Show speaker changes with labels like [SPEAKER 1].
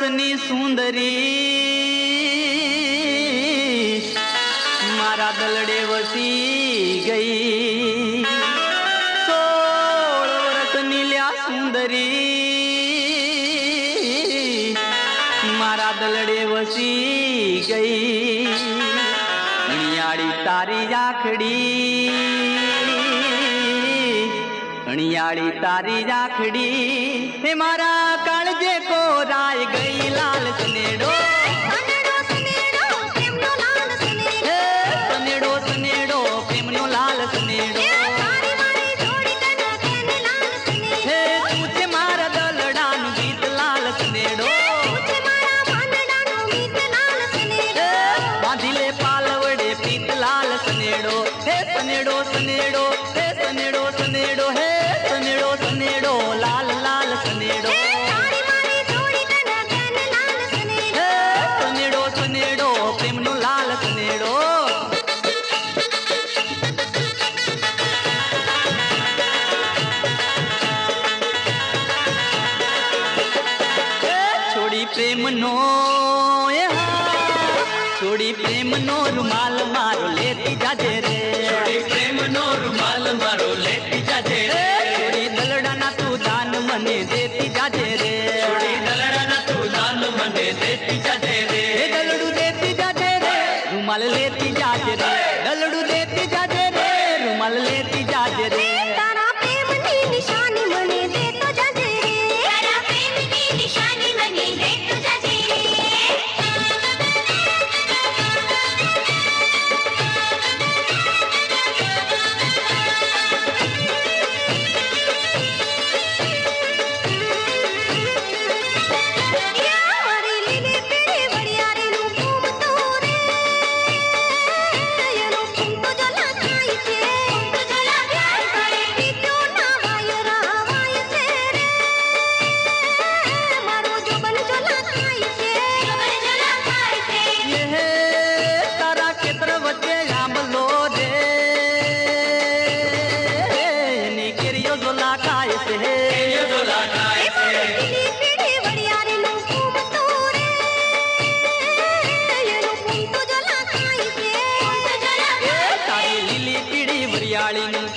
[SPEAKER 1] વર્ષની સુંદરી મારા દલડે વસી ગઈ 16 વર્ષની લ્યા સુંદરી મારા દલડે વસી ગઈ અણિયાળી તારી આખડી અણિયાળી તારી રાખડી હે મારા કાળજે કોરાય ગઈ લાલ સનેડો સનેડો સનેડો પ્રેમનો લાલ સનેડો હે તું છે મારા દલડાનું ગીત લાલ સનેડો બાંધી લે પાલવડે પીત લાલ સનેડો હે સનેડો સનેડો હે સનેડો સનેડો હે સનેડો સનેડો લાલ લાલ સનેડો સનેડો સનેડો પ્રેમનો લાલ સનેડો છોડી પ્રેમનો છોડી પ્રેમનો રૂમાલ મારો લેતી જાજે રે
[SPEAKER 2] છોડી પ્રેમનો રૂમાલ મારો લેતી જાજે રે
[SPEAKER 1] છોડી દલડાના તું દાન મને દેતી જાજે રે
[SPEAKER 2] છોડી દલડાના તું દાન મને દેતી જાજે રે
[SPEAKER 1] દલડું દેતી જાજે રે રૂમાલ લેતી જાજે રે દલડું દેતી જાજે રે રૂમાલ લેતી જાજે રે
[SPEAKER 3] તારા પ્રેમની નિશાની મને દેતો જાજે રે તારા પ્રેમની નિશાની મને દેતો જાજે રે
[SPEAKER 1] લીલી પીળી વરિયાળીનું